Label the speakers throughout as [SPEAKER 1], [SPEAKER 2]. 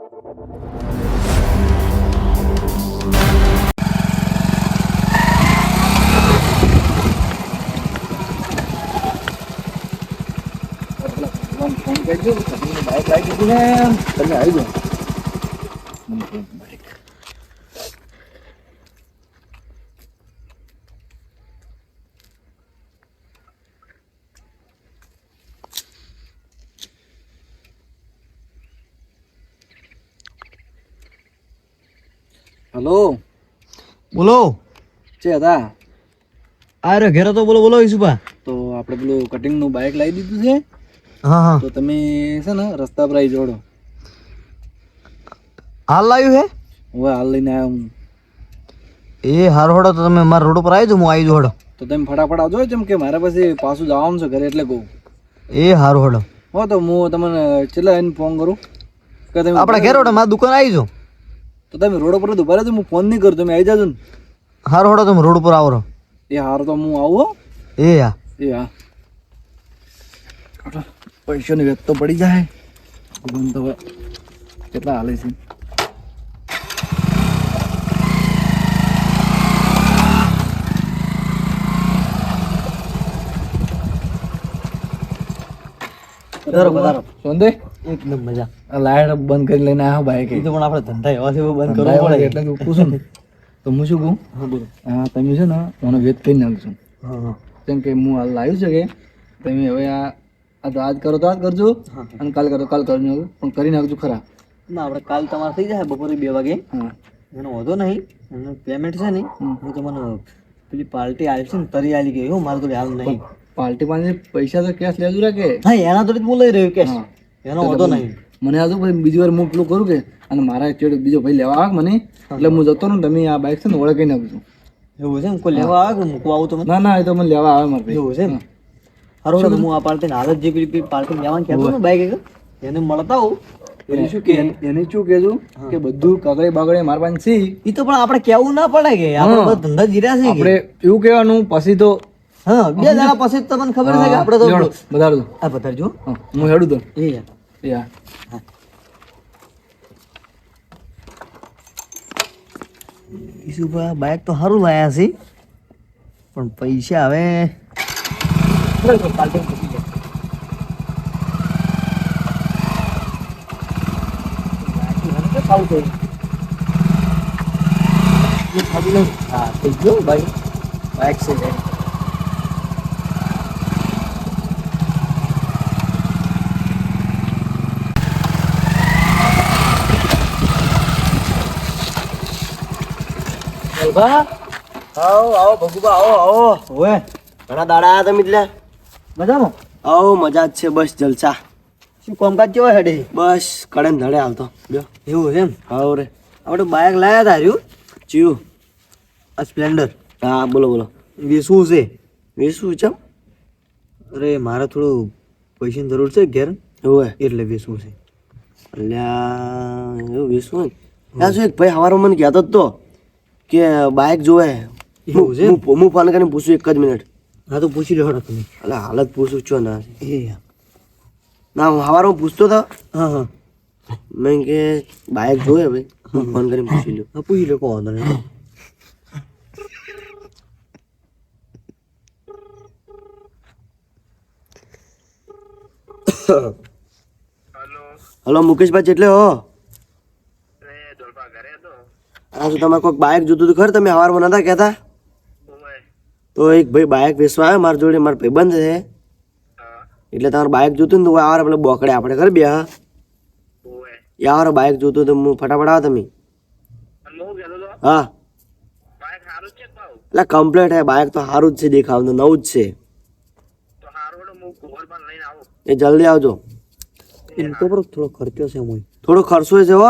[SPEAKER 1] Bike લાગી દીધું ને તમે આવી જાઓ. હલો
[SPEAKER 2] બોલો.
[SPEAKER 1] છે હતા
[SPEAKER 2] આ રે ઘેરો તો બોલો બોલો ઈસુભા.
[SPEAKER 1] તો આપણે પેલું કટિંગનું બાઇક લાવી દીધું છે.
[SPEAKER 2] હા હા
[SPEAKER 1] તો તમે છે ને રસ્તા પર આવી જોડો.
[SPEAKER 2] હાલ લાવ્યું હે?
[SPEAKER 1] હવે હાલ લઈને આવ્યો હું.
[SPEAKER 2] એ હારો હડો તો તમે મારા રોડ ઉપર આવી જાઓ, હું આવી જાઉં હડો.
[SPEAKER 1] તો તમે ફટાફટ આવજો, જેમ કે મારા પાસે પાછું જવાનું છે ઘરે એટલે કહું.
[SPEAKER 2] એ હારો હડો.
[SPEAKER 1] હો તો હું તમને કેટલા એને ફોન કરું કે તમે
[SPEAKER 2] આપણા ઘેર હડો મારી દુકાન આવી જાઓ.
[SPEAKER 1] તો તમે રોડ ઉપર જ ઉભા રહેજો, હું ફોન નહીં કરું, તમે આવી જાજો ને.
[SPEAKER 2] હારો હડો તમે રોડ ઉપર આવો રહો.
[SPEAKER 1] એ હાર તો હું આવું હો.
[SPEAKER 2] એ હા
[SPEAKER 1] એ હા પૈસાની વેત તો પડી જાય. તો હવે કેટલા હાલે છે? સોંદે
[SPEAKER 2] એકદમ મજા.
[SPEAKER 1] લાઈટ બંધ કરી લઈને આવ્યો બાઈક.
[SPEAKER 2] એ તો પણ આપણે ધંધા એવાથી બંધ કરવો પડે
[SPEAKER 1] એટલે તું પૂછું ને તો હું શું કહું?
[SPEAKER 2] હા બોલો.
[SPEAKER 1] હા તમે છે ને મને વેત કરી નાખજો.
[SPEAKER 2] હા હા
[SPEAKER 1] કેમ કે હું હાલ લાવ્યું છે કે તમે હવે આ તો આજ કરો તો આજ કરજો અને કાલ કરો કાલ કરજો, પણ કરી નાખજો ખરા.
[SPEAKER 2] ના આપણે કાલ તમારે થઈ જાય બપોરે 2 વાગે.
[SPEAKER 1] હા
[SPEAKER 2] એનો વાંધો નહીં. એનું પેમેન્ટ છે ને હું તમને પેલી પાર્ટી આવી છે ને તરી આલી ગઈ હો, મારે તો હાલ નહીં.
[SPEAKER 1] પાર્ટી પાસે પૈસા તો કેશ લેજો રાખે.
[SPEAKER 2] હા એના તો બોલાઈ રહ્યું કે
[SPEAKER 1] હા.
[SPEAKER 2] એનો વાંધો નહીં.
[SPEAKER 1] મને આજુ પછી બીજી વાર હું પેલું કરું કે અને મારા ચેડ બીજો ભાઈ લેવા આવે મને એટલે હું જતો ને તમે આ બાઈક છે ને ઓળખી નાખજો.
[SPEAKER 2] એવું છે ને કોઈ લેવા આવે કે મૂકવા આવું તો
[SPEAKER 1] ના ના એ તો મને લેવા આવે મારે ભાઈ.
[SPEAKER 2] એવું છે ને હારું હું આ પાર્ટી હાલ જ જે પેલી પાર્ટી લેવાનું કહેતો ને બાઈક એને મળતા હોઉં
[SPEAKER 1] એને શું કે એને શું કહેજો કે બધું કાગળે બાગળે મારા પાસે છે.
[SPEAKER 2] એ તો પણ આપણે કેવું ના પડે કે આપણે બધા ધંધા જીરા છે
[SPEAKER 1] આપણે એવું કહેવાનું પછી તો
[SPEAKER 2] હા 2 દાડા પછી તો તમને ખબર છે કે આપણે તો
[SPEAKER 1] બધાડો
[SPEAKER 2] આ બતાડજો.
[SPEAKER 1] હું હેડું તો
[SPEAKER 2] એ
[SPEAKER 1] યા
[SPEAKER 2] ઈસુભા બાઈક તો સારું લાયા છે પણ પૈસા હવે હા થઈ ગયો ભાઈ બાઈક છે
[SPEAKER 3] આવો ભગુબા આવો
[SPEAKER 2] ઓએ
[SPEAKER 3] ઘણા દાડા આયા તમે એટલે
[SPEAKER 2] મજામાં
[SPEAKER 3] આવો મજા જ છે બસ જલસા
[SPEAKER 2] શું કામકાજ કેવા હેડે
[SPEAKER 3] બસ કડે ને ધડે હાલતો બ્યો
[SPEAKER 2] એવું છે એમ
[SPEAKER 3] હાવ રે
[SPEAKER 2] આપણે બાઈક લાયા હતા રહ્યું
[SPEAKER 3] ચિયું
[SPEAKER 2] આ સ્પ્લેન્ડર
[SPEAKER 3] હા બોલો બોલો
[SPEAKER 2] વેચવું છે.
[SPEAKER 3] વેસું ચમ
[SPEAKER 2] અરે મારે થોડું પૈસાની જરૂર છે ઘેર
[SPEAKER 3] હોય
[SPEAKER 2] એટલે વેચવું છે.
[SPEAKER 3] અલ્યા એવું વેસું હોય ત્યાં શું એક ભાઈ હવારો મને કહેતો જ તો કે બાઇક જોવે.
[SPEAKER 2] એવું છે?
[SPEAKER 3] હું ફોન કરીને પૂછું 1 જ મિનિટ.
[SPEAKER 2] હા તો પૂછી લો તમે.
[SPEAKER 3] એટલે હાલત પૂછું છો ના
[SPEAKER 2] એ
[SPEAKER 3] ના હું હવારો પૂછતો હતો
[SPEAKER 2] હા હા
[SPEAKER 3] મેં કે બાઇક જોવે ભાઈ હું ફોન કરીને પૂછી લ્યો.
[SPEAKER 2] હા પૂછી લો કોઈ વાંધો નહીં.
[SPEAKER 3] હલો મુકેશભાઈ એટલે હો હા શું તમારે કોઈક બાઇક જોતું હતું ખર તમે હવારમાં નતા કહેતા તો એક ભાઈ બાઇક વેચવા આવ્યો મારી જોડે મારા ભાઈબંધ છે એટલે તમારે બાઇક જોતું ને તો આવારે પેલા બોકડે આપણે ખર બે હા એ આવારે બાઇક જોતું તો હું ફટાફટ આવો તમે હા એટલે કમ્પ્લેટ હે બાઇક તો સારું જ છે દેખાવાનું નવું જ છે એ જલ્દી આવજો
[SPEAKER 2] એમ તો બરો થોડો ખર્ચો છે હું
[SPEAKER 3] થોડો ખર્ચો છે હો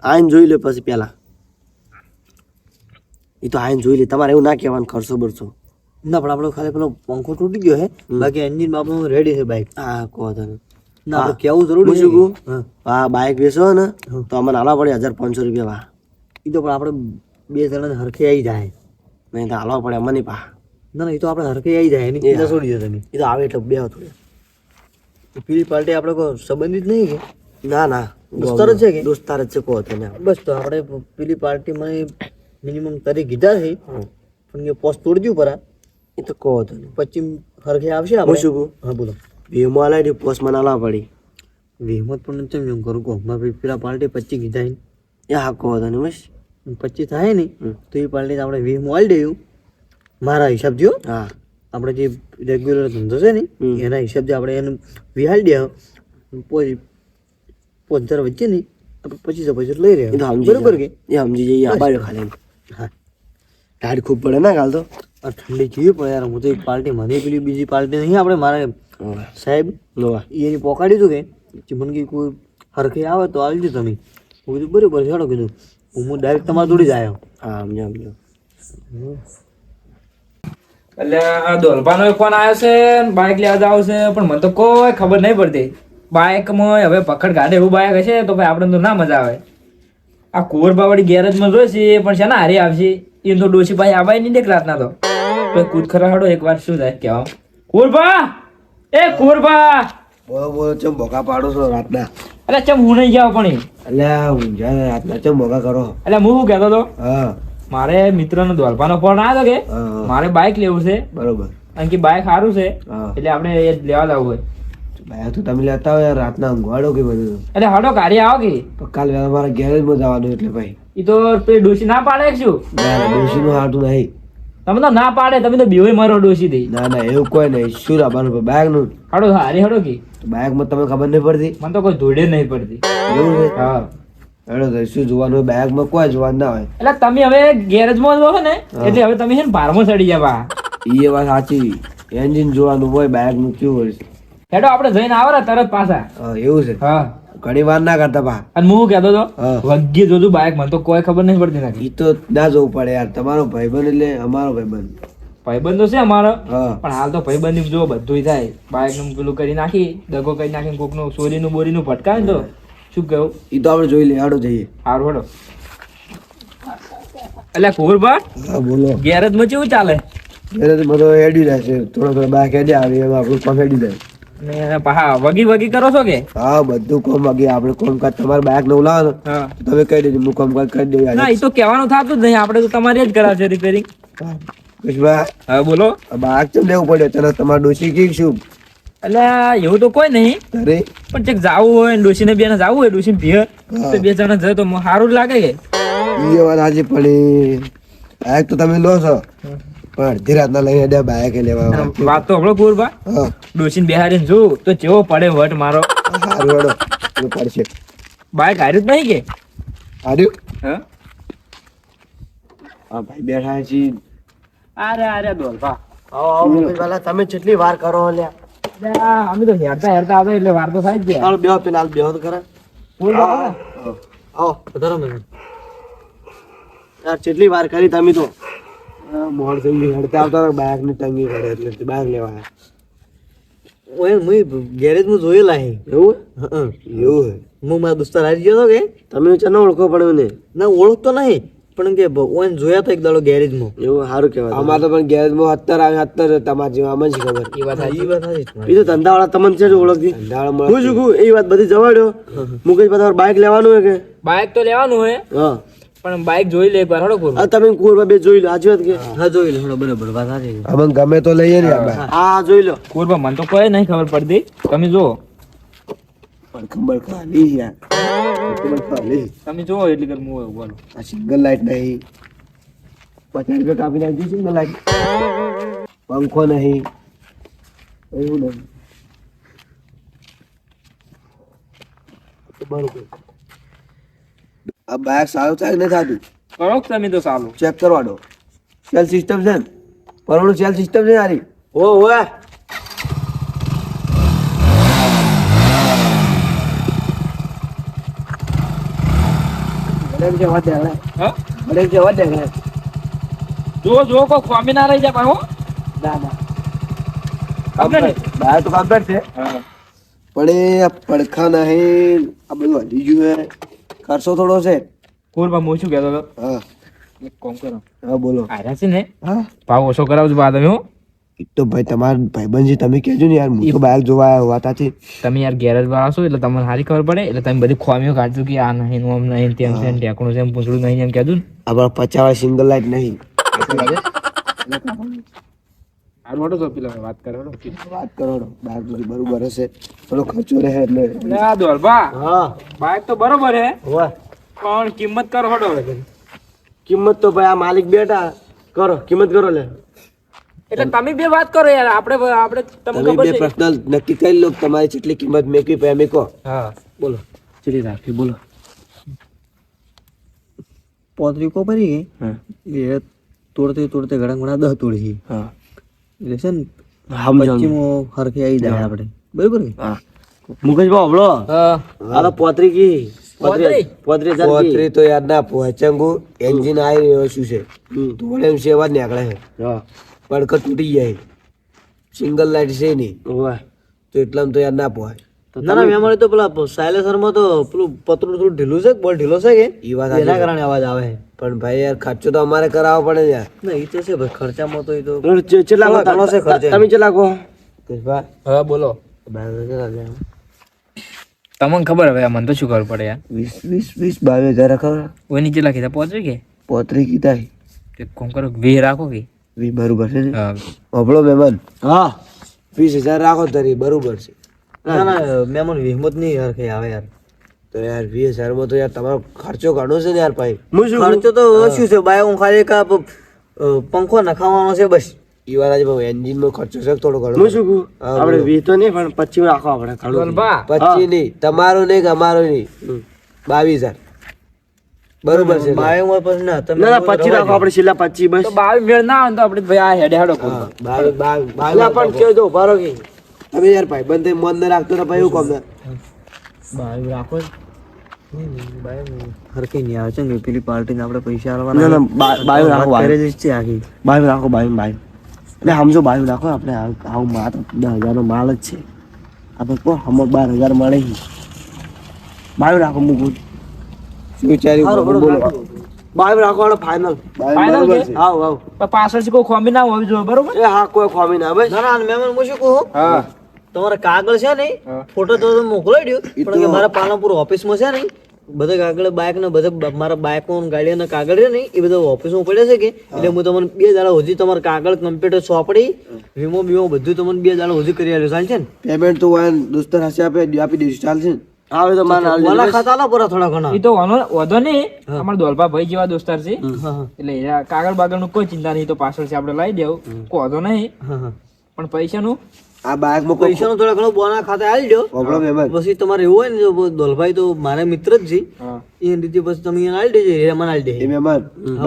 [SPEAKER 3] આઈને જોઈ લે પછી પેલા એ તો આઈને જોઈ લે તમારે એવું ના કહેવાનું ખર્ચો બરસો
[SPEAKER 2] ના પણ આપણો ખાલી પેલો પંખો તૂટી ગયો હે બાકી એન્જિન આપણું રેડી છે બાઈક
[SPEAKER 3] હા કહો તમે
[SPEAKER 2] ના આપણે કેવું જરૂરી
[SPEAKER 3] શું કહું
[SPEAKER 2] હા
[SPEAKER 3] હા બાઇક વેચો ને તો અમને હાલવા પડે 1500 રૂપિયા વા
[SPEAKER 2] એ તો પણ આપણે 2 જણાને હરખે આવી જાય
[SPEAKER 3] નહીં તો હાલવા પડે અમને પા
[SPEAKER 2] ના ના એ તો આપણે હરખે આવી જાય એની ચિંતા છોડી દો તમે
[SPEAKER 3] એ તો આવે એટલે બે થોડે
[SPEAKER 2] પેલી પાર્ટી આપણે કોઈ સંબંધિત નહીં કે
[SPEAKER 3] ના ના
[SPEAKER 2] દોસ્તાર જ છે કે
[SPEAKER 3] દોસ્તાર જ છે કહો તને
[SPEAKER 2] બસ તો આપણે પેલી પાર્ટીમાં મિનિમમ તારીખ કીધા છે પણ એ પોસ્ટ તોડજો પરા
[SPEAKER 3] એ તો કહો તને
[SPEAKER 2] પછી હરખે આવશે
[SPEAKER 3] હું
[SPEAKER 2] આપણે
[SPEAKER 3] શું કહું
[SPEAKER 2] હા બોલો
[SPEAKER 3] વીમો લાવી પોસ્ટ માં ના લાવવા પડી
[SPEAKER 2] વિમત પણ કેમ એમ કરું કહો મારે પેલા પાર્ટી 25 કીધા છે
[SPEAKER 3] એ હા કહો તને બસ
[SPEAKER 2] 25 થાય ને તો એ પાર્ટી આપણે વીમો આલી દેવું મારા હિસાબ જો
[SPEAKER 3] હા
[SPEAKER 2] આપણે જે રેગ્યુલર ધંધો છે ને એના હિસાબથી આપણે એનું વિહાડી દે પોઈ 5000 વચ્ચે નહીં આપણે 25 લઈ
[SPEAKER 3] એ તો
[SPEAKER 2] રહ્યા
[SPEAKER 3] સમજી
[SPEAKER 2] બરોબર કે
[SPEAKER 3] એ સમજી જઈએ આ બાજુ ખાલી
[SPEAKER 2] હા
[SPEAKER 3] ટાઢ ખૂબ પડે ના કાલ તો
[SPEAKER 2] આ ઠંડી જેવી પણ યાર હું તો એક પાર્ટી મને પેલી બીજી પાર્ટી નહીં આપણે મારા સાહેબ
[SPEAKER 3] લોવા
[SPEAKER 2] એની પોકાડી હતું કે મને કે કોઈ હરખે આવે તો આવજો તમે હું કીધું બરોબર છે કીધું હું ડાયરેક્ટ તમારા જોડે જ આવ્યો
[SPEAKER 3] હા સમજો
[SPEAKER 4] એટલે આ દોલભાનો ફોન આવ્યો છે બાઇક લેવા જાવ છે પણ મને તો કોઈ ખબર નહીં પડતી બાઇકમાં હવે પકડ કાઢે એવું બાઇક હશે તો ભાઈ આપણે તો ના મજા આવે આ કુંવરબાવાળી ગેરેજમાં જોઈશે પણ છે ને હારી આવશે એમ તો ડોશી ભાઈ આવાય નહીં દેખ રાતના તો કૂદ ખરા હાડો એક વાર શું થાય કહેવા કુંવરબા એ કુંવરબા
[SPEAKER 3] બોલો બોલો ચમ બોકા પાડો છો રાતના
[SPEAKER 4] એટલે ચમ હું નહીં જાવ પણ
[SPEAKER 3] એટલે ઊંઝા રાતના ચમ બોકા કરો
[SPEAKER 4] એટલે હું શું કહેતો હતો
[SPEAKER 3] હા
[SPEAKER 4] મારે મિત્રનો દોલભાનો ફોન આવ્યો કે
[SPEAKER 3] હા
[SPEAKER 4] મારે બાઇક લેવું છે
[SPEAKER 3] બરોબર
[SPEAKER 4] અને કે બાઇક સારું છે
[SPEAKER 3] હા
[SPEAKER 4] એટલે આપણે એ લેવા જવું હોય
[SPEAKER 3] ભાઈ તો તમે લેતા હોય રાતના ઊંઘવાડો કે બધું
[SPEAKER 4] એટલે હાડો કાર્ય આવો કે
[SPEAKER 3] તો કાલ વહેલા મારા ગેરેજમાં જવાનું એટલે ભાઈ
[SPEAKER 4] ઈ તો પેલી ડોશી ના પાડે કે શું
[SPEAKER 3] ના ના ડોશીનું હાટું નહીં
[SPEAKER 4] તમે તો ના પાડે તમે તો બેહોય મારો ડોશી દઈ
[SPEAKER 3] ના ના એવું કોઈ નહીં શું લાવવાનું બાઇકનું
[SPEAKER 4] હાડો હારી હાડો કે
[SPEAKER 3] બાઇકમાં તમને ખબર નહીં પડતી
[SPEAKER 4] મને તો કોઈ ધોડે નહીં પડતી
[SPEAKER 3] એવું છે
[SPEAKER 4] હા
[SPEAKER 3] હેડો તો શું જોવાનું હોય બાઇકમાં કોઈ જોવાનું ના હોય
[SPEAKER 4] એટલે તમે હવે ગેરેજમાં જ રહો ને એટલે હવે તમે છે ને બારમાં ચડી જવા
[SPEAKER 3] એ વાત સાચી એન્જિન જોવાનું હોય બાઇકનું કેવું હોય છે.
[SPEAKER 4] હેડો આપણે જઈને આવો ને તરત પાછા
[SPEAKER 3] હા એવું છે
[SPEAKER 4] હા
[SPEAKER 3] ઘણી વાર ના કરતા પા
[SPEAKER 4] અને હું કહેતો હતો
[SPEAKER 3] હા.
[SPEAKER 4] વગ્ગી જોજો બાઇક મને તો કોઈ ખબર નહીં પડતી નથી
[SPEAKER 3] ઈ તો ના જોવું પડે યાર તમારો ભાઈબંધ એટલે અમારો ભાઈબંધ
[SPEAKER 4] ભાઈબંધ તો છે અમારો
[SPEAKER 3] હા
[SPEAKER 4] પણ હાલ તો ભાઈબંધ જો બધું થાય બાઇક નું પેલું કરી નાખી દગો કરી નાખી કોકનું ચોરીનું બોરીનું ભટકાય ને તો શું કેવું
[SPEAKER 3] ઈ તો આપણે જોઈ લે હાડો જઈએ
[SPEAKER 4] હારું હેડો એટલે કુંવરબા
[SPEAKER 3] હા બોલો
[SPEAKER 4] ગેરેજમાં કેવું ચાલે
[SPEAKER 3] એને તો બધો હેડી જાય છે થોડો થોડો બાઇક હેડી આવે એમાં આપણું કામ હેડી જાય
[SPEAKER 4] ને પાહા વગી વગી કરો છો કે
[SPEAKER 3] હા બધું કોમ વાગે આપણે કોમ કાજ તમારે બાઇક ને ઉલાવો
[SPEAKER 4] હા
[SPEAKER 3] તો તમે કહી દેજો હું કોમ કાજ કરી દઉં
[SPEAKER 4] ના એ તો કહેવાનું થતું જ નહીં આપણે તો તમારે જ કરાવશે રિપેરિંગ
[SPEAKER 3] કુશભા
[SPEAKER 4] હા બોલો
[SPEAKER 3] બાઇક ચમ લેવું પડ્યો તને તમારે ડોશી કી શું
[SPEAKER 4] એટલે એવું તો કોઈ નહીં
[SPEAKER 3] અરે
[SPEAKER 4] પણ ચેક જાવું હોય ને ડોશીને બેને જાવું હોય ડોશી ભીર તો બે જણા જાય તો સારું જ લાગે કે
[SPEAKER 3] ઈ વાત હાજી પડી બાઇક તો તમે લો છો પણ અડધી રાતના લઈને અડ્યા બાઇક લેવા
[SPEAKER 4] વાત તો હમણાં કુરબા
[SPEAKER 3] હા
[SPEAKER 4] ડોશીને બેહારીને જોઉં તો ચેવો પડે વટ મારો
[SPEAKER 3] સારું હેડો પેલું પડશે
[SPEAKER 4] બાઈક હાર્યું જ નહીં કે
[SPEAKER 3] હાર્યું
[SPEAKER 4] હા
[SPEAKER 3] હા ભાઈ બેઠા છીએ
[SPEAKER 4] અરે દોલભા
[SPEAKER 3] તમે કેટલી વાર કરો લ્યા
[SPEAKER 4] અમે તો હેરતા હેરતા આવતા એટલે વાર તો થાય જ ગયા
[SPEAKER 3] હાલ બેહો પેલા હાલ બેહો તો ખરા આવો
[SPEAKER 2] વધારો મેં
[SPEAKER 3] યાર કેટલી વાર કરી તમે તો મોડ થઈ ગઈ હેડતા આવતા બાઇક ની ટંગી પડે એટલે બાઇક લેવા આવ્યા.
[SPEAKER 2] ઓય મુઈ ગેરેજમાં જોયેલા હે
[SPEAKER 3] એવું
[SPEAKER 2] હા
[SPEAKER 3] એવું હે
[SPEAKER 2] હું મારા દોસ્તાર હારી ગયો હતો કે
[SPEAKER 3] તમે છે ને ઓળખો પડ્યું ને
[SPEAKER 2] ના ઓળખતો નહીં પણ કે ઓય જોયા તો એક દાડો ગેરેજમાં
[SPEAKER 3] એવું સારું કહેવાય અમારે તો પણ ગેરેજમાં 70 આવે 70 તમારા જેવા અમને જ ખબર
[SPEAKER 4] એ વાત
[SPEAKER 2] ઈ વાત સાચી છે.
[SPEAKER 3] એ તો ધંધાવાળા તમને છે જ ઓળખતી હું શું કહું એ વાત બધી જવાડ્યો હું કઈ તમારે બાઇક લેવાનું હોય કે
[SPEAKER 4] બાઈક તો લેવાનું હોય
[SPEAKER 3] હા
[SPEAKER 4] પણ બાઈક જોઈ લે એક વાર હડો કુરબા
[SPEAKER 3] આ તમે કુરબા બે જોઈ લો સાચી વાત કે
[SPEAKER 2] હા જોઈ લે બરાબર વાત સાચી છે.
[SPEAKER 3] અમને ગમે તો લઈએ ને હા જોઈ લો
[SPEAKER 4] કુરબા મને તો કોઈ નહીં ખબર પડતી તમે જુઓ
[SPEAKER 3] પણ ખબર ખાલી યાર ખબર ખાલી
[SPEAKER 4] તમે જુઓ એટલી કર હું બોલો
[SPEAKER 3] આ સિંગલ લાઈટ નહીં 50 રૂપિયા કાપી નાખી સિંગલ લાઈટ પંખો નહીં એવું નહીં બરોબર આ બાઇક સારું થાય કે નહીં થતું
[SPEAKER 4] કરો કે તમે તો સારું
[SPEAKER 3] ચેક કરવાનો સેલ સિસ્ટમ છે ને પરવાનું સેલ સિસ્ટમ છે યારી ઓ ઓય બડેક જેવા દેખાય
[SPEAKER 4] હા
[SPEAKER 3] બડેક જેવા દેખાય
[SPEAKER 4] જો કોઈ ખોમી ના રહી જાય પાછો
[SPEAKER 3] ના ના
[SPEAKER 4] કમ્પ્લીટ
[SPEAKER 3] બાર તો કમ્પ્લીટ છે
[SPEAKER 4] હા
[SPEAKER 3] પણ એ પડખા નહીં આ બધું હલી ગયું હે ખર્ચો થોડો છે
[SPEAKER 4] કુરબા હું શું કહેતો હતો
[SPEAKER 3] હા
[SPEAKER 4] એક કામ કરો
[SPEAKER 3] હા બોલો
[SPEAKER 4] આર્યા છે ને
[SPEAKER 3] હા
[SPEAKER 4] ભાવ ઓછો કરાવજો બા તમે હો
[SPEAKER 3] એ તો ભાઈ તમારા ભાઈબંધ છે, તમે કહેજો ને યાર, હું તો બાઇક જોવા આવ્યો વાતાથી.
[SPEAKER 4] તમે યાર ગેરેજ વાળા છો એટલે તમને સારી ખબર પડે એટલે તમે બધી ખોમીઓ કાઢજો કે આ નહીં આમ નહીં તેમ છે ઢેકણું છે પૂંછડું નહીં એમ કહેતું
[SPEAKER 3] આપણા 50 વાળી સિંગલ લાઈટ નહીં.
[SPEAKER 4] વાત કરો
[SPEAKER 3] વાત કરો બાઇક બરોબર હશે, થોડો ખર્ચો રહે એટલે.
[SPEAKER 4] હા બાઈક તો બરોબર હે
[SPEAKER 3] વાહ,
[SPEAKER 4] પણ કિંમત કરો હડો
[SPEAKER 3] કિંમત તો ભાઈ આ માલિક બેઠા કરો, કિંમત કરો લે.
[SPEAKER 4] એટલે તમે બે વાત કરો યાર આપણે તમને
[SPEAKER 3] તમે
[SPEAKER 4] ખબર
[SPEAKER 3] બે
[SPEAKER 4] છે
[SPEAKER 3] પર્સનલ નક્કી કરી લો કે તમારી જેટલી કિંમત મેકવી પડે એમ કહો.
[SPEAKER 4] હા
[SPEAKER 3] બોલો ચલી રાખી બોલો.
[SPEAKER 2] પોતરી કો પડી ગઈ એ તોડતે તોડતે ઘણા 10 તોડી ગઈ.
[SPEAKER 3] હા
[SPEAKER 2] એટલે છે ને
[SPEAKER 3] સમજાવું.
[SPEAKER 2] પચ્ચીમો હરખે આવી જાય આપણે બરોબર કે
[SPEAKER 3] હા મુકેશભાઈ હબળો આ તો પોતરી કી
[SPEAKER 4] પોતરી?
[SPEAKER 3] પોતરી તો યાદ ના પહોંચંગુ એન્જિન આવી રહ્યો શું છે તો એમ સેવા જ નીકળે છે પડકર તૂટી જાય સિંગલ લાઈટ છે નહીં તો એટલામાં તો યાદ ના પહોંચ.
[SPEAKER 2] ના ના મેં તો પેલા સાયલેન્સર માં તો પેલું પતરું થોડું ઢીલું છે, બોલ ઢીલો છે કે
[SPEAKER 3] ઈ વાત
[SPEAKER 2] એના કારણે અવાજ આવે છે.
[SPEAKER 3] પણ ભાઈ યાર ખર્ચો તો અમારે કરાવવો પડે ને યાર.
[SPEAKER 2] ના એ તો છે ભાઈ, ખર્ચામાં તો એ તો
[SPEAKER 3] કેટલા
[SPEAKER 2] ઘણો છે ખર્ચો.
[SPEAKER 3] તમે કેટલા કહો?
[SPEAKER 4] હા બોલો તમને ખબર હવે મને તો શું ખબર પડે યાર
[SPEAKER 3] 20 22 ખબર
[SPEAKER 4] ઓય નીચે લખી દે પહોંચે કે
[SPEAKER 3] પોતરી કીધા
[SPEAKER 4] તે કોમ કરો વે રાખો કે
[SPEAKER 3] 20 બરોબર છે ને?
[SPEAKER 4] હા
[SPEAKER 3] હબળો મહેમાન હા 20,000 રાખો તારી બરોબર છે.
[SPEAKER 2] ના ના મેમન વિહમત નહીં હરખે આવે યાર.
[SPEAKER 3] તો યાર 20,000 માં તો યાર તમારો ખર્ચો ઘણો છે ને યાર ભાઈ.
[SPEAKER 2] ખર્ચો તો ઓછું છે ભાઈ, હું ખાલી એક આ પંખો નખાવાનો છે બસ.
[SPEAKER 3] ઈ વાત આજે ભાઈ એન્જિન માં ખર્ચો છે થોડો ઘણો. હું શું કહું આપણે 20 તો નહીં પણ 25 રાખો આપણે ઘણું. 25 નહીં તમારું નહીં કે અમારું નહીં 22,000 બરોબર છે.
[SPEAKER 2] બાયોમાં પછી ના તમે
[SPEAKER 3] ના 25 રાખો આપણે છેલ્લા 25 બસ.
[SPEAKER 4] તો 22 મેળ ના આવે તો આપણે ભાઈ આ હેડે હેડો કરો
[SPEAKER 3] 22 પણ કેજો બારો કે તમે યાર ભાઈ બંધ મન ન રાખતો ને ભાઈ એવું કોમ ના
[SPEAKER 2] બાયો રાખો હરખી નહીં આવે છે ને પેલી પાર્ટીને આપણે પૈસા આલવાના.
[SPEAKER 3] ના ના બાયો રાખો
[SPEAKER 2] વાત કરે જ છે આખી.
[SPEAKER 3] બાયો રાખો બાયો એટલે સમજો બાયો રાખો આપણે આવું માત્ર 10,000 નો માલ જ છે આપણે કો હમ 12,000 મળે છે બાયો રાખો મૂકું વિચાર્યું બોલો બાયો રાખો અને ફાઇનલ
[SPEAKER 4] Final
[SPEAKER 3] બરોબર
[SPEAKER 4] છે?
[SPEAKER 3] છે આવ આવ
[SPEAKER 4] પણ પાછળથી કોઈ ખોમી ના હોવી જોઈએ બરોબર
[SPEAKER 3] એ હા કોઈ ખોમી ના ભાઈ.
[SPEAKER 2] ના ના મેમન હું શું કહું,
[SPEAKER 4] હા
[SPEAKER 2] તમારા કાગળ છે ને ફોટો તો તમે મોકલાઈ દો, પણ કે મારા પાલનપુર ઓફિસમાં છે ને બધા કાગળ બાઇક ને બધા મારા બાઇકો ગાડીઓના કાગળ છે ને એ બધા ઓફિસમાં પડે છે કે એટલે હું તમને 2 દાડા સુધી તમારા કાગળ કમ્પ્યુટર સોંપડી વીમો બીમો બધું તમને 2 દાડા સુધી કરી આલ્યો ચાલશે ને?
[SPEAKER 3] પેમેન્ટ તો વાન દોસ્તર હશે આપી દઈશું ચાલશે ને? આવે તો માન હાલ
[SPEAKER 2] વાલા ખાતા આલો પૂરા થોડા ઘણા.
[SPEAKER 4] એ તો વધો નહીં અમારા દોલભા ભાઈ જેવા દોસ્તાર છે
[SPEAKER 2] હા હા
[SPEAKER 4] એટલે એ કાગળ બાગળ નું કોઈ ચિંતા નહીં તો પાછળ છે આપણે લઈ દેવું કોઈ વધો નહીં
[SPEAKER 2] હા હા.
[SPEAKER 4] પણ પૈસાનું
[SPEAKER 3] આ બાઇક માં કોઈ
[SPEAKER 2] પૈસાનો થોડા ઘણો બોના ખાતે આલી દો.
[SPEAKER 3] પ્રોબ્લેમ મહેમાન
[SPEAKER 2] પછી તમારે એવું હોય ને જો દોલભાઈ તો મારા મિત્ર જ છે
[SPEAKER 4] હા
[SPEAKER 2] એ રીતે પછી તમે એને આલી દેજો, એ મને આલી
[SPEAKER 3] એ
[SPEAKER 2] દે.
[SPEAKER 3] મહેમાન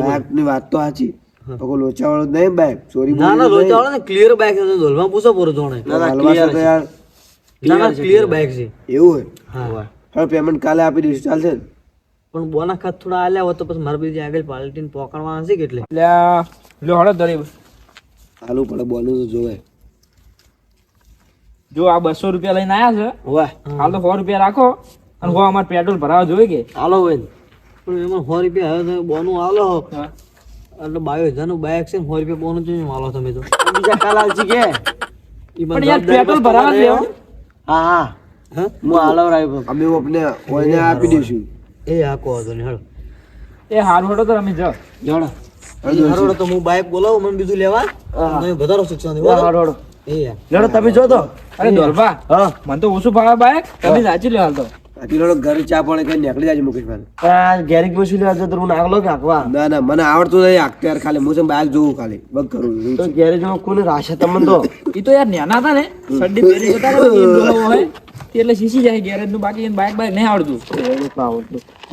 [SPEAKER 3] બાઇક ની વાત તો સાચી પણ કોઈ લોચા વાળો નહીં બાઇક ચોરી
[SPEAKER 2] ના ના લોચા વાળા ને ક્લિયર બાઇક છે, દોલમાં પૂછો પૂરો જોણે.
[SPEAKER 3] તો યાર
[SPEAKER 2] ના ના ક્લિયર બાઇક છે.
[SPEAKER 3] એવું
[SPEAKER 2] હા
[SPEAKER 3] હોય હવે પેમેન્ટ કાલે આપી દઈશું ચાલશે ને?
[SPEAKER 2] પણ બોના ખાત થોડા આલ્યા હોત તો પછી મારે બીજી આગળ પાલટીને પોકાડવાના છે કે એટલે.
[SPEAKER 4] એટલે લો હળો ધરી
[SPEAKER 3] હાલું પડે બોલું તો જોવે
[SPEAKER 4] જો આ 200 રૂપિયા લઈને આયા છે
[SPEAKER 3] વાહ
[SPEAKER 4] હાલ તો 100 રૂપિયા રાખો અને હો અમારે પેટ્રોલ ભરાવા જોઈએ કે
[SPEAKER 3] હાલો હોય ને
[SPEAKER 2] પણ એમાં 100 રૂપિયા હવે તમે બોનું આલો
[SPEAKER 4] હા.
[SPEAKER 2] એટલે 22,000 નું બાઇક છે ને 100 રૂપિયા બોનું જોઈએ આલો તમે તો.
[SPEAKER 3] બીજા કાલ આવશે કે
[SPEAKER 2] ઈ મને
[SPEAKER 4] પણ યાર
[SPEAKER 2] જવાબદારી
[SPEAKER 4] પેટ્રોલ
[SPEAKER 2] બસ
[SPEAKER 4] ભરાવા
[SPEAKER 2] તમારે
[SPEAKER 4] દેવો
[SPEAKER 3] હા હા
[SPEAKER 2] હા?
[SPEAKER 3] હું હાલો રાય અમે આપને ઓને આપી દઈશું
[SPEAKER 2] એ હા કહો તો ને હેડો.
[SPEAKER 4] એ હારું હળો તો અમે જાઓ
[SPEAKER 3] જોડો
[SPEAKER 2] હારોડો તો હું બાઇક બોલાવું મને બીજું લેવા નહીં વધારો શિક્ષણ દેવા.
[SPEAKER 3] હાડો
[SPEAKER 2] એ યાર
[SPEAKER 3] લડો તમે જો તો
[SPEAKER 4] અરે દોલભા
[SPEAKER 3] હા
[SPEAKER 4] મને તો ઓછું ભાવે બાઈક તમે સાચી લો હાલ તો
[SPEAKER 3] બાકી લડો ઘરે ચા પાણી કરી નીકળી જાજો મુકેશભાઈ આ ગેરેજ માં શું લેવા તો હું નાગલો કે આખવા ના ના મને આવડતું નહીં આખતે યાર ખાલી હું બાઇક જોઉં ખાલી બગ કરું તો ગેરેજ માં કોને રાશે તમને તો
[SPEAKER 4] એ તો યાર નેના હતા ને સડ્ડી પહેરી જતા ને એ ડોલો હોય તે એટલે શીશી જાય ગેરેજ નું બાકી એને બાઈક નહીં આવડતું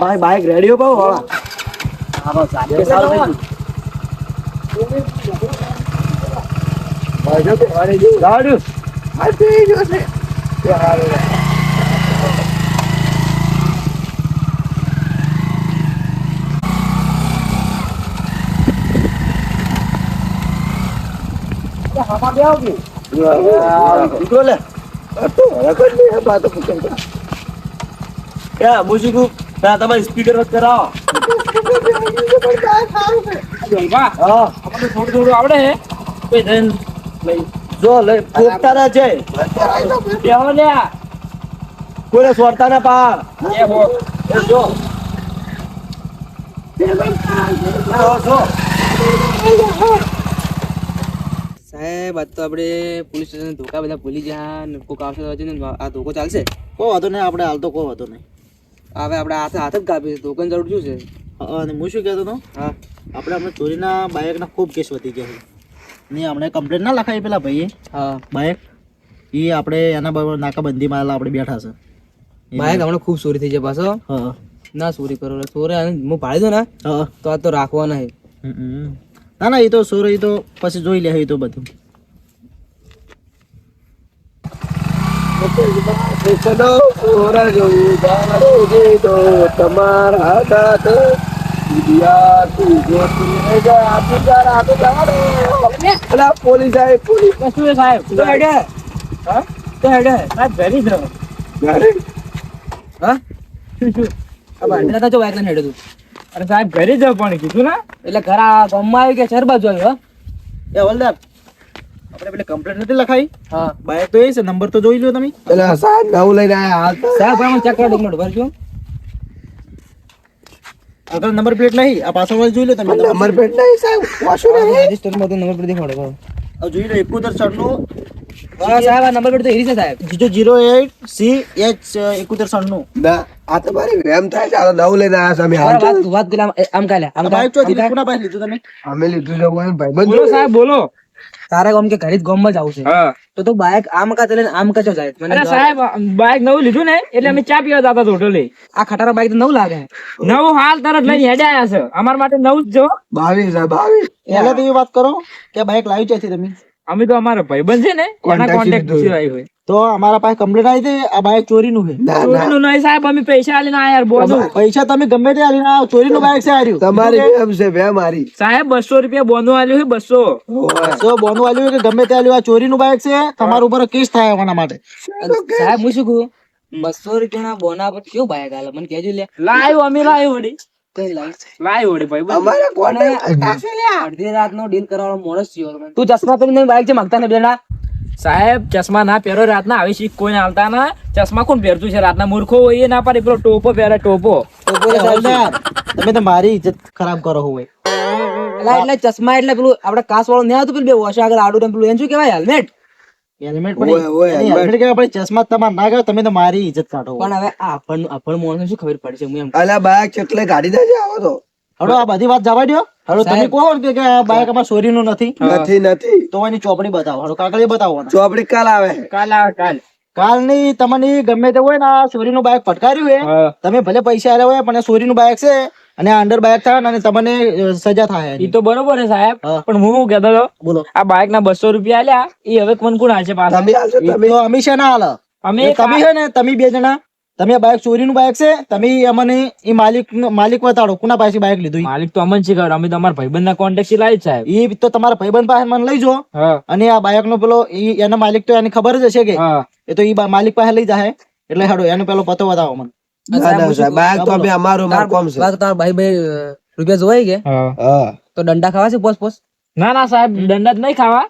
[SPEAKER 3] ભાઈ બાઇક રેડી હો પાવ વાળા આવો સાચે સારું ભાઈ જો તો અરે જો ગાડ્યું આ તે જો છે યાર હમા બે આવજો ઉતરો લે તો રખડ લે બાતો પૂછતા ક્યાં મુજીકુ ના તમારી સ્પીકર રદ કરાવો
[SPEAKER 4] દોલભા
[SPEAKER 3] હા
[SPEAKER 4] આપણને થોડું થોડું આવડે હે કોઈ જઈને
[SPEAKER 3] જો લઈ પોપટા ના છે
[SPEAKER 4] બેહો લ્યા.
[SPEAKER 3] કોઈને છોડતા ના પા
[SPEAKER 4] બેહો.
[SPEAKER 3] એ જો
[SPEAKER 2] સાહેબ આજ તો આપણે પોલીસ સ્ટેશન ધોકા બધા ભૂલી ગયા ને કોક આવશે તો હજુ ને આ ધોકો ચાલશે.
[SPEAKER 3] કોઈ વાંધો નહીં, આપણે હાલ તો કોઈ વાંધો નહીં.
[SPEAKER 2] હવે આપણે હાથે હાથ જ કાપી છે, ધોકાની જરૂર શું છે?
[SPEAKER 3] અને હું શું કહેતો હતો,
[SPEAKER 2] હા
[SPEAKER 3] આપણે ચોરીના બાઇકના ખૂબ કેસ વધી ગયા છે. નહીં આપણે કમ્પ્લેન ના લખાવી પેલા ભાઈએ
[SPEAKER 2] હા
[SPEAKER 3] બાઇક, એ આપણે એના બરાબર નાકાબંધીમાં આપણે બેઠા છે.
[SPEAKER 2] બાઈક હમણાં ખૂબ ચોરી થઈ જાય પાછો.
[SPEAKER 3] હા
[SPEAKER 2] ના ચોરી કરો ચોરી હું પાડી દઉં ને
[SPEAKER 3] હા
[SPEAKER 2] તો આ તો રાખવાના છે.
[SPEAKER 3] ના ના, એ તો સોરી તો પછી જોઈ લે, એ તો બધું.
[SPEAKER 4] પોલીસ સાહેબ, પોલીસ શું છે સાહેબ? તો હેડે. હા તો હેડે સાહેબ ઘરે જ રહો.
[SPEAKER 2] હા આ બાંધેલા હતા જો બાઈક લઈને હેડ્યો તું.
[SPEAKER 4] અરે સાહેબ ઘરે જ પણ કીધું ને.
[SPEAKER 2] એટલે ઘર આ ગામમાં આવ્યું કે શહેર બાજુ આવ્યું?
[SPEAKER 3] એ હવલદાર, આપણે પેલી કમ્પ્લેન નથી લખાઈ,
[SPEAKER 2] હા
[SPEAKER 3] બાઇક તો એ છે, નંબર તો જોઈ લો તમે.
[SPEAKER 2] સાહેબ ભાઈ ચેક કરો ડોક્યુમેન્ટ ભરજો.
[SPEAKER 3] આગળ નંબર પ્લેટ નહીં, આ પાછળ વાળી જોઈ લો તમે. નંબર પ્લેટ
[SPEAKER 2] રજિસ્ટરમાં તો નંબર પ્લેટ દેખાડો.
[SPEAKER 3] જોઈ લો 71 નું
[SPEAKER 2] હા સાહેબ આ નંબર પ્લેટ તો હેરી છે સાહેબ.
[SPEAKER 3] જીજો 08CH 71 નું.
[SPEAKER 2] વાત પેલા આમ કાલે આમ
[SPEAKER 3] બાઇક ચોથી કોના પાસે લીધું તમે?
[SPEAKER 4] બોલો સાહેબ બોલો.
[SPEAKER 2] તારે ગામ કે ઘરે જ ગામમાં જ આવું છે
[SPEAKER 4] હા
[SPEAKER 2] તો તું બાઈક આમ કા ચલે આમ કા જાય? મને
[SPEAKER 4] અરે સાહેબ બાઈક નવું લીધું ને એટલે અમે ચા પીવા જતા હતા હોટલે.
[SPEAKER 2] આ ખટારા બાઈક તો નવું લાગે.
[SPEAKER 4] નવું હાલ તરત લઈને હેડે આયા છે. અમાર માટે નવું જ જો.
[SPEAKER 3] પહેલા તો એ વાત કરો કે બાઇક લાવી છે તમે?
[SPEAKER 4] અમે તો અમારા ભાઈબંધ છે ને એના કોન્ટેક્ટ સિવાય હોય.
[SPEAKER 3] તો અમારા પાસે કમ્પ્લેટ આવી હતી, આ બાઇક ચોરીનું છે.
[SPEAKER 4] ચોરીનું નહીં સાહેબ, અમે પૈસા આલીને આયા યાર બોનું.
[SPEAKER 3] પૈસા તમે ગમે તે આલીને આવો, ચોરીનું બાઇક છે આર્યું.
[SPEAKER 4] સાહેબ 200 રૂપિયા બોનું આલ્યું છે 200.
[SPEAKER 3] જો બોનું આલ્યું કે ગમે તે આલ્યું, આ ચોરીનું બાઇક છે, તમારા ઉપર કેસ થાય આના માટે.
[SPEAKER 2] સાહેબ હું શું કહું 200 રૂપિયાના બોના પર કેવું બાઈક આલે મને કહેજો લે.
[SPEAKER 4] લાયો અમે લાયો વડી.
[SPEAKER 2] કઈ લાવ
[SPEAKER 4] લાયો વડી ભાઈબંધ.
[SPEAKER 2] અડધી રાતનો ડીલ કરવાનો મોણસ થયો તમે. તું ચશ્મા પહેરીને બાઈક છે માંગતા ને બેના?
[SPEAKER 4] સાહેબ ચશ્મા ના પહેરો રાતના આવી શીખ કોઈને હાલતા ના. ચશ્મા કોણ પહેરતું છે રાતના? મૂર્ખો હોય એ ના પાડે, પેલો ટોપો પહેરે ટોપો.
[SPEAKER 3] હવલદાર, તમે તો મારી ઇજ્જત ખરાબ કરો હોય.
[SPEAKER 2] એટલે ચશ્મા એટલે પેલું આપણે કાસ વાળું નહીં આવતું પેલું બે વર્ષ આગળ આડું ને પેલું એમ શું કહેવાય હેલ્મેટ?
[SPEAKER 3] હેલ્મેટ પણ હેલ્મેટ કે આપણે ચશ્મા તમારે ના ગયો, તમે તો મારી ઇજ્જત કાઢો.
[SPEAKER 2] પણ હવે આપણ મોણસ શું ખબર પડશે? હું એમ
[SPEAKER 3] હડો આ બધી વાત જવા દો. હડો તમે કહો કે આ બાઇક અમાર ચોરીનું નથી. તો એની ચોપડી બતાવો, હડો કાગળ બતાવો. કાલ ની તમને ગમે તે હોય ને આ ચોરીનું બાઇક ફટકાર્યું હોય,
[SPEAKER 4] હા.
[SPEAKER 3] તમે ભલે પૈસા આલ્યા હોય પણ આ ચોરીનું બાઇક છે અને આ અંડર બાઇક થાય અને તમને સજા થાય.
[SPEAKER 4] ઈ તો બરોબર છે સાહેબ,
[SPEAKER 3] હા.
[SPEAKER 4] પણ હું કહેતો હતો
[SPEAKER 3] બોલો.
[SPEAKER 4] આ બાઈક ના 200 રૂપિયા આલ્યા એ હવે કોણ કોણ હાલશે પાછા?
[SPEAKER 3] તો અમે છે ના હાલ
[SPEAKER 4] અમે
[SPEAKER 3] તમે છે ને તમે બે જણા, તમે બાઇક ચોરીનું બાઇક છે, તમે અમને એ માલિક બતાડો કોના પાસે બાઇક લીધું.
[SPEAKER 4] માલિક તો અમન છે ખબર, અમે તો અમારા ભાઈબંધ ના કોન્ટેક્ટ થી લાવી સાહેબ.
[SPEAKER 3] એ તો તમારા ભાઈબંધ પાસે મને લઈ જો,
[SPEAKER 4] હા
[SPEAKER 3] અને આ બાઇક નો પેલો એના માલિક તો એને ખબર જ હશે કે
[SPEAKER 4] હા
[SPEAKER 3] એ તો ઈ માલિક પાસે લઈ જાય. એટલે હેડો એનો પેલો પતો બતાવો મને.
[SPEAKER 2] તાર ભાઈ રૂપિયા જોવાય કે
[SPEAKER 4] હા.
[SPEAKER 2] તો દંડા ખાવા છે પોસ પોસ?
[SPEAKER 4] ના ના સાહેબ દંડા જ નહીં ખાવા.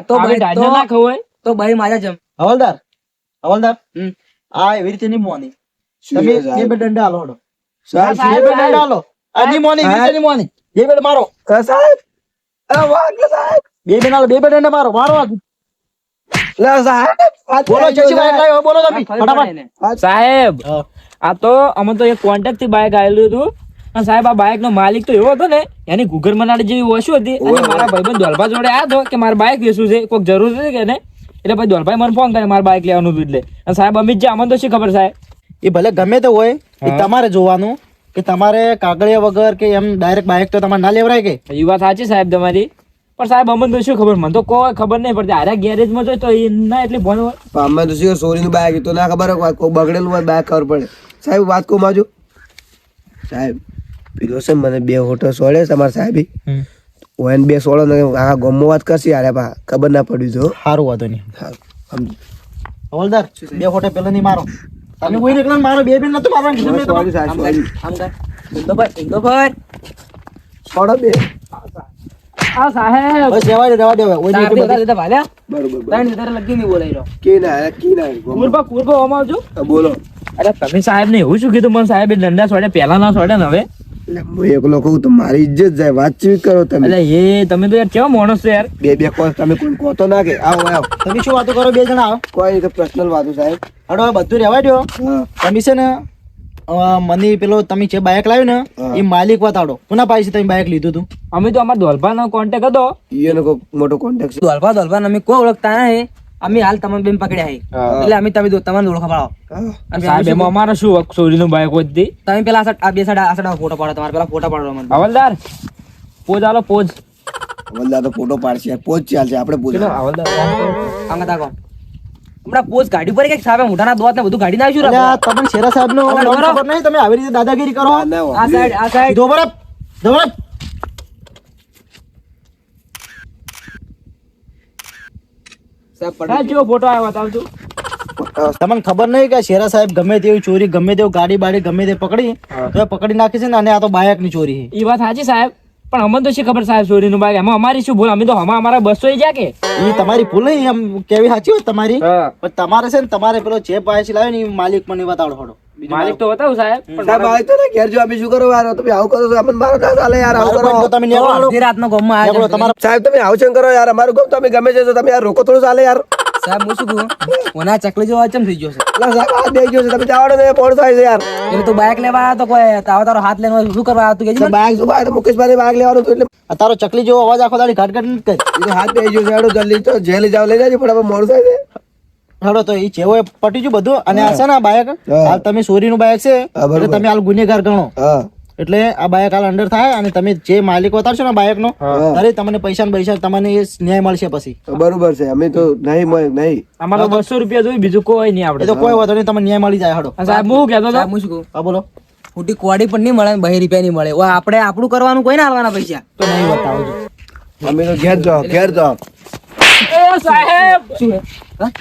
[SPEAKER 2] તો ભાઈ
[SPEAKER 4] ઢાંચો ના ખવાય.
[SPEAKER 2] તો ભાઈ માજા જમ.
[SPEAKER 3] હવલદાર,
[SPEAKER 2] હમ.
[SPEAKER 3] આ એવી રીતે નહીં મોની. તમે બે બે દંડા હાલો હડો.
[SPEAKER 4] સાહેબ,
[SPEAKER 3] બે બે દંડા હાલો. આ નહીં મોની, એવી રીતે નહીં મોની. બે બે મારો. બે બે નાલો, બે બે દંડા મારો. મારો. બોલો ચેસી બાઈક લાવ્યો, બોલો તમે ફટાફટ.
[SPEAKER 4] સાહેબ આ તો અમે તો એક કોન્ટેક્ટ થી બાઈક આવેલું હતું. અને સાહેબ આ બાઈક નો માલિક તો એવો હતો ને, એની ગુગર મનાડી જેવી ઓછું હતી. અને મારા ભાઈબંધ દોલભા જોડે આવ્યો હતો કે મારે બાઈક વેચવું છે, કોઈક જરૂર છે કે ને, એટલે પછી દોલભાઈ મને ફોન કરે મારે બાઈક લેવાનું હતું એટલે. અને સાહેબ અમિત જે અમને તો શી ખબર સાહેબ.
[SPEAKER 3] એ ભલે ગમે તે હોય, એ તમારે જોવાનું કે તમારે કાગળિયા વગર કે એમ ડાયરેક્ટ બાઈક તો તમારે ના લેવરાય કે.
[SPEAKER 4] એ વાત સાચી સાહેબ તમારી, પણ સાહેબ અમને તો શું ખબર, મને તો કોઈ ખબર નહીં પડતી. આરે ગેરેજ માં જોઈ તો એ ના એટલી ભણ હોય.
[SPEAKER 5] અમે તો શું ચોરીનું બાઈક તો ના ખબર હોય, કોઈ બગડેલું હોય બાઈક ખબર પડે. સાહેબ વાત કહું માજો સાહેબ, પેલો છે મને 2 હોટલ સોળે તમારા સાહેબ ઓન 2 સોળો ને આ ગમો વાત કરશે યાર, પા ખબર ના પડી જો.
[SPEAKER 3] સારું વાંધો નહીં.
[SPEAKER 5] સમજી
[SPEAKER 3] હવલદાર, બે ફોટો પેલા નહીં મારો. તમે કોઈ નીકળો મારો, બે બેન નતું મારવાનું કીધું મેં તમને.
[SPEAKER 5] સાહેબ સોરી
[SPEAKER 2] આમ કર. ઇન્દોભાઈ
[SPEAKER 5] સોળો 2
[SPEAKER 4] આ સાહેબ
[SPEAKER 1] બસ રહેવા દે હવે ઓય નહીં
[SPEAKER 4] તારથી વધારે લીધા ભાલ્યા
[SPEAKER 5] બરોબર
[SPEAKER 4] ત્રણ લીધા લગી નહીં બોલાઈ રહ્યો
[SPEAKER 5] કે ના
[SPEAKER 4] કુરબા ઓમ આવજો
[SPEAKER 5] બોલો
[SPEAKER 4] અરે તમે સાહેબ ને એવું શું કીધું મને સાહેબ દંડા છોડે પેલા ના છોડે ને હવે
[SPEAKER 5] એટલે હું એકલો કહું તો મારી ઇજ્જત જાય વાતચીત કરો તમે
[SPEAKER 4] એટલે એ તમે તો યાર કેવા માણસ છો યાર
[SPEAKER 5] બે કોલ તમે કોઈ કહો તો ના કે આવો
[SPEAKER 1] તમે શું વાતો કરો બે જણા આવો
[SPEAKER 5] કોઈ નહીં પર્સનલ વાતો સાહેબ
[SPEAKER 1] હડો હવે બધું રહેવા દો
[SPEAKER 5] હા
[SPEAKER 1] તમે છે ને મને પેલો તમે જે બાઇક લાવ્યું ને
[SPEAKER 5] હા.
[SPEAKER 1] એ માલિક બતાડો કોના પાસે તમે બાઇક લીધું હતું
[SPEAKER 4] અમે તો અમારા ધોલભા નો કોન્ટેક્ટ હતો
[SPEAKER 5] ઈયોનો કોઈ મોટો કોન્ટેક્ટ છે
[SPEAKER 2] દોલભા અમે કોઈ ઓળખતા નહીં અમે હાલ તમને બેન પકડ્યા છે એટલે અમે તમે તમને ઓળખા પાડો
[SPEAKER 5] હા
[SPEAKER 4] સાહેબ એમાં અમારે શું ચોરીનું બાઈક હોતી
[SPEAKER 2] તમે પેલા આ બે સાડા ફોટો પાડો તમારે પેલા ફોટો પાડો મને
[SPEAKER 4] હવલદાર પોજ આલો પોજ
[SPEAKER 5] વલ્લા તો ફોટો પાડશે યાર પોચ ચાલશે આપણે પોચ
[SPEAKER 4] ચલો હવલદાર
[SPEAKER 2] આંગા તાકો હમણાં પોસ્ટ ગાડી પર કે સાહેબ મોઢાના દોત ને બધું ગાડી ના
[SPEAKER 1] એટલે આ તમને શેરા સાહેબ નો ખબર નહીં તમે આવી રીતે દાદાગીરી કરો
[SPEAKER 5] ના
[SPEAKER 2] આ સાઈડ
[SPEAKER 1] ધોબરપ
[SPEAKER 4] સાહેબ જેવો ફોટો આવ્યો બતાવજો
[SPEAKER 1] તમને ખબર નહીં કે શેરા સાહેબ ગમે તેવી ચોરી ગમે તેવું ગાડી બાડી ગમે તે પકડી તો એ પકડી નાખે છે ને અને આ તો બાયક ની ચોરી છે
[SPEAKER 4] એ વાત સાચી સાહેબ પણ અમને તો શી ખબર સાહેબ ચોરીનું બાઈક એમાં અમારી શું ભૂલ અમે તો અમારા બસો જા કે
[SPEAKER 1] એ તમારી ભૂલ નહીં એમ કેવી સાચી હોય તમારી
[SPEAKER 4] હા.
[SPEAKER 1] પણ તમારે છે ને તમારે પેલો જે બાઈક લાવ્યો ને એ માલિક મને બતાડો થોડો
[SPEAKER 4] માલિક તો બતાવું સાહેબ પણ
[SPEAKER 5] સાહેબ આવે તો ને ઘેર જો અમે શું કરો યાર તમે આવું કરો છો અમને મારો ના ચાલે યાર આવું કરો
[SPEAKER 1] તમે નીકળો
[SPEAKER 2] અડધી રાતનો ગમમાં
[SPEAKER 1] નીકળો, તમારા
[SPEAKER 5] સાહેબ તમે આવું છે કરો યાર અમારું ગમ તમે ગમે છે તો તમે યાર રોકો થોડું ચાલે યાર
[SPEAKER 2] સાહેબ હું શું કહું ઓના ચકલી જેવો ચમ થઈ ગયો છે
[SPEAKER 5] એટલે સાહેબ આ બે ગયો છે તમે જવાડો ને મોડું થાય છે યાર
[SPEAKER 2] એટલે તું બાઇક લેવા આવ્યો તો કોઈ તારો હાથ લઈને શું કરવા આવ્યો તું કે
[SPEAKER 5] બાઈક શું બાઈક મુકેશભાઈ બાઈક લેવાનું હતું એટલે
[SPEAKER 1] આ તારો ચકલી જેવો અવાજ આખો દાડી ઘાટ ઘાટ નથી કરી.
[SPEAKER 5] એ તો હાથ બે ગયો છે હેડો જલ્દી તો જેલ જાવ લઈ જાજો પણ હવે મોડું થાય છે
[SPEAKER 1] હેડો તો એ જેવો એ પટી ગયું બધું અને આ છે ને આ બાયક
[SPEAKER 5] હા.
[SPEAKER 1] હાલ તમે ચોરીનું બાયક છે
[SPEAKER 5] હા, બરોબર.
[SPEAKER 1] એટલે તમે હાલ ગુનેગાર ગણો
[SPEAKER 5] હા
[SPEAKER 1] એટલે આ બાયક હાલ અંડર થાય અને તમે જે માલિક બતાડશો ને બાયક નો
[SPEAKER 5] હા.
[SPEAKER 1] ત્યારે તમને પૈસા ને પૈસા તમને એ ન્યાય મળશે પછી
[SPEAKER 5] તો બરોબર છે અમે તો નહીં નહીં
[SPEAKER 4] અમારે 200 રૂપિયા જોઈ બીજું કોઈ નહીં
[SPEAKER 1] એ
[SPEAKER 4] આપણે
[SPEAKER 1] તો કોઈ વાંધો નહીં તમને ન્યાય મળી જાય હેડો
[SPEAKER 4] અને સાહેબ હું કહેતો હતો
[SPEAKER 2] સાહેબ હું શું કહું
[SPEAKER 1] હા બોલો
[SPEAKER 2] ખોટી કોડી પણ નહીં મળે ને 2 રૂપિયા નહીં મળે ઓ આપણે આપણું કરવાનું કોઈ ના હાલવાના પૈસા
[SPEAKER 1] તો નહીં બતાવજો
[SPEAKER 5] અમે તો ઘેર જાઓ
[SPEAKER 4] એ સાહેબ
[SPEAKER 2] શું હે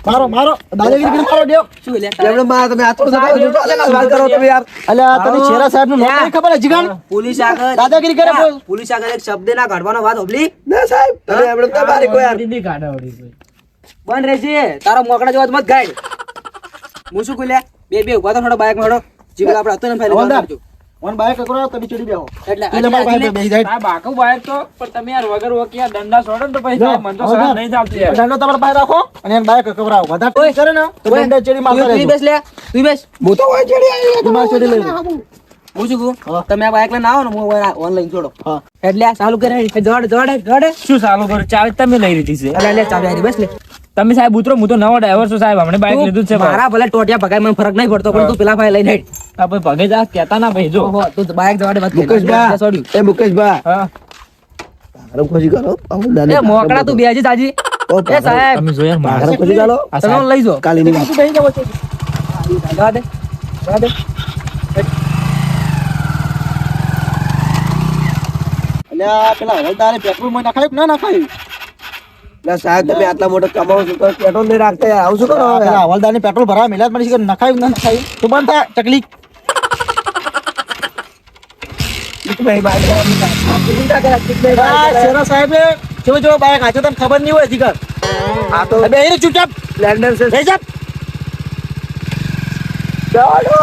[SPEAKER 1] મારો મારો દાદાગીરી કરીને મારો દેવ
[SPEAKER 2] શું લે
[SPEAKER 5] એમણે માં તમે આ થોડું ચાલે વાત કરો તમે યાર
[SPEAKER 1] અલ્યા તને શેરા સાહેબ નું નામ નહીં ખબર હે જીગાણ
[SPEAKER 2] પોલીસ આગળ
[SPEAKER 1] દાદાગીરી કરે બોલ.
[SPEAKER 2] પોલીસ આગળ એક શબ્દ ના કાઢવાનો વાત હોબલી
[SPEAKER 5] ના સાહેબ તમે એમણે તો મારી કોઈ યાર
[SPEAKER 4] દીદી કાઢાવડી કોઈ.
[SPEAKER 2] બંધ રહેજે તારો મોકળા જેવો મત ગાઈડ હું શું કહું લે બે ઉભા તો થોડો બાઇક માં હેડો જીગલા આપણે હતો ને ફાઈલ
[SPEAKER 1] હવલદાર, વન બાયક કરો તમે ચડી બેહો
[SPEAKER 2] એટલે
[SPEAKER 1] એટલે મારા પાસે બેસી જાય
[SPEAKER 4] સાહેબ આખું બાઈક તો પણ તમે યાર વગર વકીયા દંડા છોડો ને તો પછી સાહેબ મને તો સહન નહીં ચાલતું યાર
[SPEAKER 1] દંડો તમારા પાસે રાખો અને એને બાયક કવરાવો વધારે ચોરી કરે ને તો દંડા ચડી મારતા
[SPEAKER 2] તું
[SPEAKER 1] રહેજો.
[SPEAKER 2] બેસ લે તું બેસ
[SPEAKER 5] હું તો વાંચ ચડી આવ્યો
[SPEAKER 1] તું માર ચડી લઈ લે.
[SPEAKER 2] હું શું કહું તમે આ બાઇક લઈને આવો ને હું ઓનલાઈન છોડો
[SPEAKER 1] હા
[SPEAKER 2] એટલે આ ચાલુ કરે જોડે
[SPEAKER 4] શું ચાલુ કરું ચાવી તમે લઈ લીધી છે
[SPEAKER 2] એટલે લે ચાવી આરી બસ લે
[SPEAKER 4] તમે સાહેબ ઉતરો હું તો નવો ડ્રાઈવર છું સાહેબ હમણાં બાઈક લીધું જ છે
[SPEAKER 2] મારા ભલે ટોટિયા પગાર મને ફરક નહીં પડતો પણ તું પેલા ભાઈ લઈને હેડ
[SPEAKER 4] આપણે પગે જા કહેતા ના ભાઈ જો
[SPEAKER 2] ઓહો તું બાઇક જવાડે વાત
[SPEAKER 5] મુકેશભાઈ
[SPEAKER 2] છોડ્યું
[SPEAKER 5] એ મુકેશભાઈ
[SPEAKER 4] હા
[SPEAKER 5] આગળ ખોજી કરો આવું
[SPEAKER 2] એ
[SPEAKER 5] નાની
[SPEAKER 2] મોકળા તું બેજી તાજી એ સાહેબ
[SPEAKER 4] તમે જોયા મારા
[SPEAKER 5] આગળ ખોજી ચાલો
[SPEAKER 4] આ
[SPEAKER 2] તમે
[SPEAKER 4] સાહેબ
[SPEAKER 2] લઈ જો
[SPEAKER 5] કાલીની વાત
[SPEAKER 2] જવા દે
[SPEAKER 1] અલ્યા પેલા હવલદારે પેટ્રોલ માં નાખાયું કે ના નાખાયું
[SPEAKER 5] ના સાહેબ તમે આટલા મોટો કમાવો છો તો પેટ્રોલ નહીં રાખતા યાર આવું શું કરો હવે?
[SPEAKER 1] પેલા હવલદાર પેટ્રોલ ભરાવા મિલાત મને શીખર નખાયું કે ના નખાયું તો બંધ થા ચકલી
[SPEAKER 5] ભાઈ બાઈક
[SPEAKER 1] આ શેરા સાહેબે જેવો જેવો બાઈક આજો તને ખબર નહીં હોય જીગર
[SPEAKER 5] આ તો
[SPEAKER 1] બે ચૂપચાપ
[SPEAKER 5] સ્પ્લેન્ડર છે
[SPEAKER 1] બેસી જા.
[SPEAKER 5] ચાલો